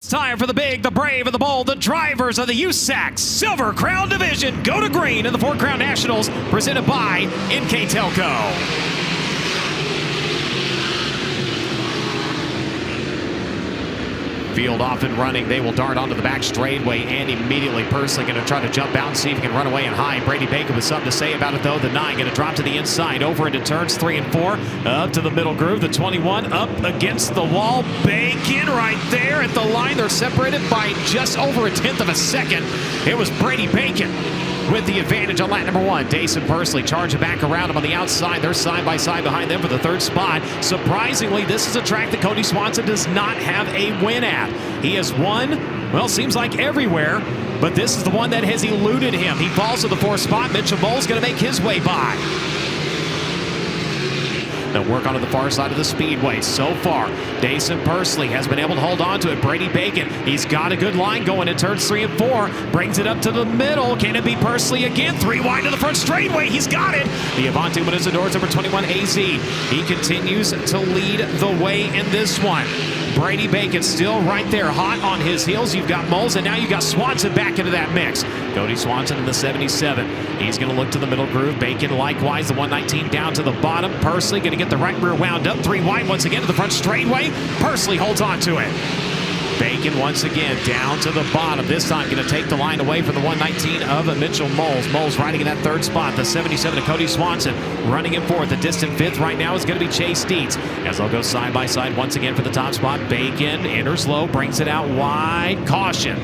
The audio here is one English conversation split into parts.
It's time for the big, the brave, and the bold. The drivers of the USAC Silver Crown Division go to green in the Ford Crown Nationals, presented by NK Telco. Field off and running. They will dart onto the back straightaway and immediately Pursley going to try to jump out and see if he can run away and high. Brady Bacon with something to say about it though. The 9 going to drop to the inside over into turns 3 and 4. Up to the middle groove. The 21 up against the wall. Bacon right there at the line. They're separated by just over a tenth of a second. It was Brady Bacon with the advantage on lap number 1. Dason Pursley charging back around him on the outside. They're side by side behind them for the 3rd spot. Surprisingly, this is a track that Cody Swanson does not have a win at. He has won, well, seems like everywhere, but this is the one that has eluded him. He falls to the 4th spot. Mitchell Bowles going to make his way by. They'll work onto the far side of the speedway. So far, Dason Pursley has been able to hold on to it. Brady Bacon, he's got a good line going in turns 3 and 4. Brings it up to the middle. Can it be Pursley again? 3 wide to the front straightaway. He's got it. The 𝑯𝑰𝑮𝑯𝑚𝑺 number 21 AZ. He continues to lead the way in this one. Brady Bacon still right there, hot on his heels. You've got Moles, and now you've got Swanson back into that mix. Cody Swanson in the 77. He's going to look to the middle groove. Bacon likewise, the 119 down to the bottom. Pursley going to get the right rear wound up. 3 wide once again to the front straightaway. Pursley holds on to it. Bacon once again down to the bottom. This time going to take the line away from the 119 of Mitchell Moles. Moles riding in that 3rd spot. The 77 of Cody Swanson running in 4th. The distant 5th right now is going to be Chase Dietz. As they'll go side by side once again for the top spot. Bacon enters low, brings it out wide. Caution.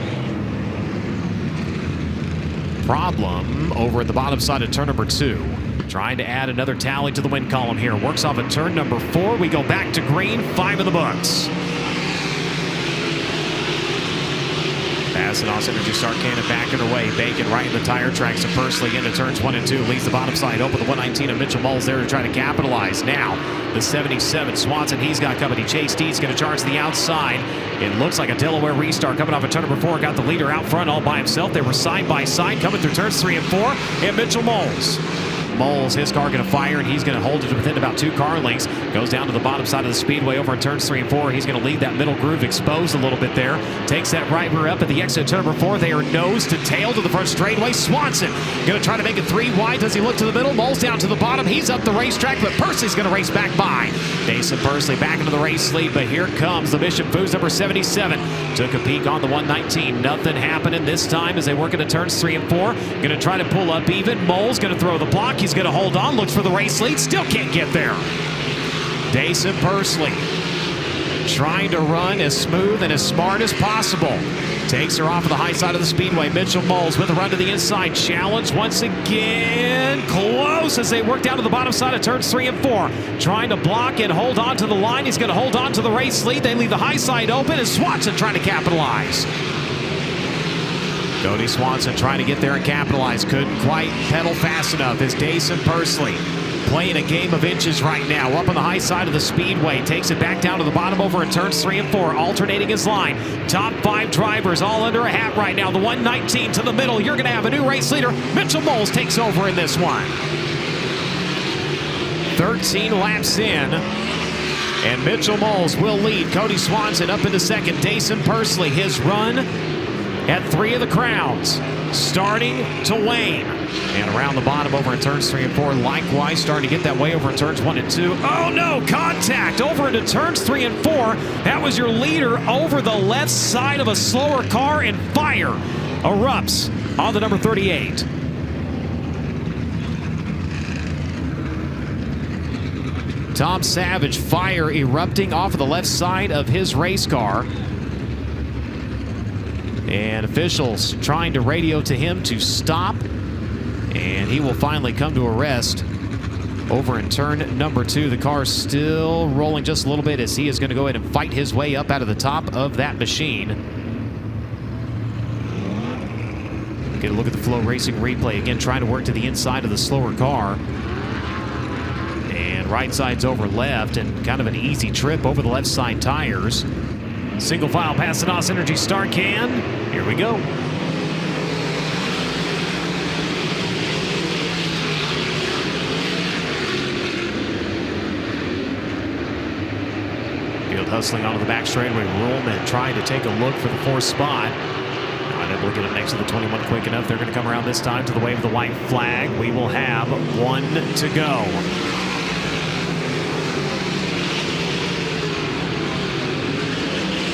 Problem over at the bottom side of turn number 2. Trying to add another tally to the win column here. Works off at turn number 4. We go back to green. 5 in the books. Passing off Energy Start Cannon backing away. Bacon right in the tire tracks of Pursley into turns 1 and 2. Leads the bottom side open. The 119 of Mitchell Moles there to try to capitalize. Now, the 77, Swanson, he's got company. Chase Dietz going to charge the outside. It looks like a Delaware restart coming off of turn number 4. Got the leader out front all by himself. They were side by side coming through turns 3 and 4. And Mitchell Moles. Moles, his car going to fire, and he's going to hold it within about 2 car lengths. Goes down to the bottom side of the speedway over in turns 3 and 4. He's going to leave that middle groove exposed a little bit there. Takes that right rear up at the exit of turn number 4. They are nose to tail to the front straightaway. Swanson going to try to make it 3 wide. Does he look to the middle? Moles down to the bottom. He's up the racetrack, but Pursley's going to race back by. Dason Pursley back into the race lead, but here comes the Mission Foods number 77. Took a peek on the 119. Nothing happening this time as they work into turns 3 and 4. Going to try to pull up even. Moles going to throw the block. He's going to hold on. Looks for the race lead. Still can't get there. Dason Pursley trying to run as smooth and as smart as possible. Takes her off of the high side of the speedway. Mitchell Moles with a run to the inside. Challenge once again. Close as they work down to the bottom side of turns 3 and 4. Trying to block and hold on to the line. He's going to hold on to the race lead. They leave the high side open, and Swanson trying to capitalize. Cody Swanson trying to get there and capitalize. Couldn't quite pedal fast enough as Dason Pursley playing a game of inches right now. Up on the high side of the speedway. Takes it back down to the bottom over in turns 3 and 4. Alternating his line. Top 5 drivers all under a hat right now. The 119 to the middle. You're going to have a new race leader. Mitchell Moles takes over in this one. 13 laps in. And Mitchell Moles will lead. Cody Swanson up into 2nd. Dason Pursley, his run at 3 of the crowns, starting to wane. And around the bottom over in turns 3 and 4, likewise starting to get that way over in turns 1 and 2. Oh no, contact over into turns 3 and 4. That was your leader over the left side of a slower car, and fire erupts on the number 38. Tom Savage, fire erupting off of the left side of his race car. And officials trying to radio to him to stop. And he will finally come to a rest over in turn number 2. The car is still rolling just a little bit as he is going to go ahead and fight his way up out of the top of that machine. Get a look at the FloRacing replay. Again, trying to work to the inside of the slower car. And right side's over left, and kind of an easy trip over the left side tires. Single file past the NOS Energy Start Can. Here we go. Field hustling onto the back straightaway. Ruhlman trying to take a look for the 4th spot. Not able to get up next to the 21 quick enough. They're going to come around this time to the wave of the white flag. We will have 1 to go.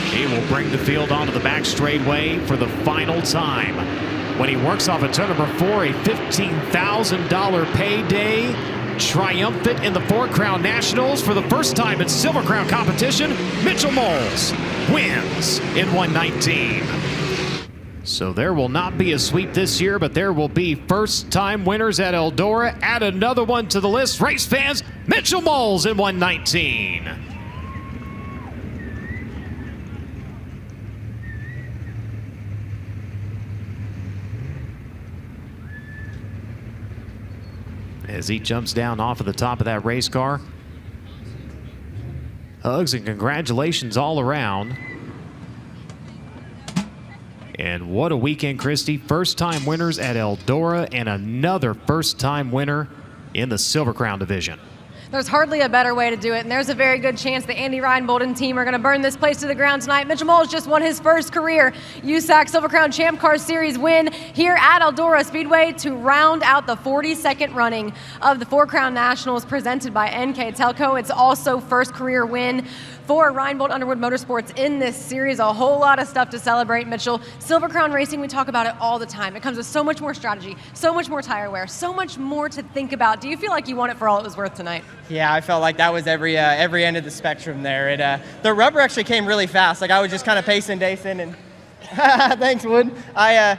He will bring the field onto the back straightaway for the final time. When he works off a turn number 4, a $15,000 payday. Triumphant in the 4 Crown Nationals for the first time in Silver Crown competition. Mitchell Moles wins in 119. So there will not be a sweep this year, but there will be first-time winners at Eldora. Add another one to the list. Race fans, Mitchell Moles in 119. As he jumps down off of the top of that race car. Hugs and congratulations all around. And what a weekend, Christy. First-time winners at Eldora and another first-time winner in the Silver Crown division. There's hardly a better way to do it, and there's a very good chance the Andy Reinbold and team are going to burn this place to the ground tonight. Mitchell Moles just won his first career USAC Silver Crown Champ Car Series win here at Eldora Speedway to round out the 42nd running of the 4 Crown Nationals presented by NK Telco. It's also first career win for Reinbold Underwood Motorsports in this series. A whole lot of stuff to celebrate, Mitchell. Silver Crown Racing, we talk about it all the time. It comes with so much more strategy, so much more tire wear, so much more to think about. Do you feel like you won it for all it was worth tonight? Yeah, I felt like that was every end of the spectrum there. The rubber actually came really fast. Like I was just kind of pacing Dayson and thanks, Wood. I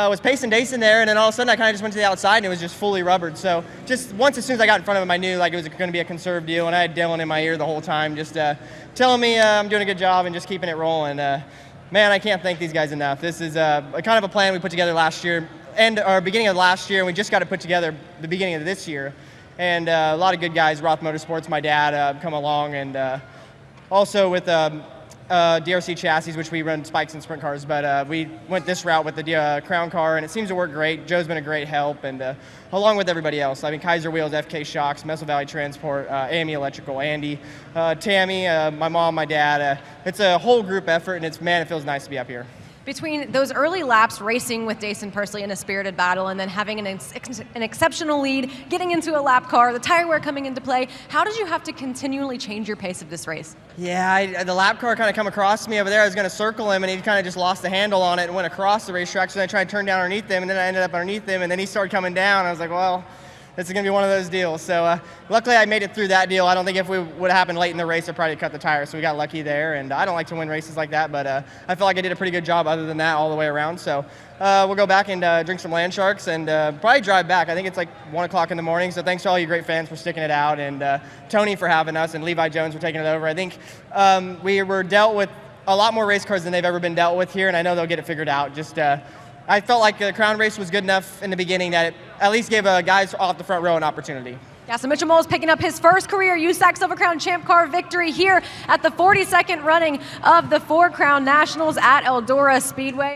was pacing Dayson there, and then all of a sudden I kind of just went to the outside and it was just fully rubbered. So just once, as soon as I got in front of him, I knew like it was going to be a conserved deal, and I had Dylan in my ear the whole time just telling me I'm doing a good job and just keeping it rolling. Man, I can't thank these guys enough. This is kind of a plan we put together last year, and our beginning of last year, and we just got to put together the beginning of this year. And a lot of good guys, Roth Motorsports, my dad, come along, and also with DRC chassis, which we run spikes and sprint cars, but we went this route with the Crown car, and it seems to work great. Joe's been a great help, and along with everybody else. I mean, Kaiser Wheels, FK Shocks, Messel Valley Transport, AME Electrical, Andy, Tammy, my mom, my dad. It's a whole group effort, and it feels nice to be up here. Between those early laps racing with Dayson Pursley in a spirited battle and then having an exceptional lead, getting into a lap car, the tire wear coming into play, how did you have to continually change your pace of this race? Yeah, the lap car kind of come across me over there. I was going to circle him, and he kind of just lost the handle on it and went across the racetrack, so then I tried to turn down underneath him, and then I ended up underneath him, and then he started coming down. I was like, well, this is going to be one of those deals. So luckily I made it through that deal. I don't think if we would have happened late in the race, I'd probably cut the tire, so we got lucky there. And I don't like to win races like that, but I feel like I did a pretty good job other than that all the way around. So we'll go back and drink some Land Sharks and probably drive back. I think it's like 1 o'clock in the morning, so thanks to all you great fans for sticking it out, and Tony for having us, and Levi Jones for taking it over. I think we were dealt with a lot more race cars than they've ever been dealt with here, and I know they'll get it figured out. Just I felt like the Crown race was good enough in the beginning that it at least gave guys off the front row an opportunity. Yeah, so Mitchell Moles picking up his first career USAC Silver Crown Champ Car victory here at the 42nd running of the 4 Crown Nationals at Eldora Speedway.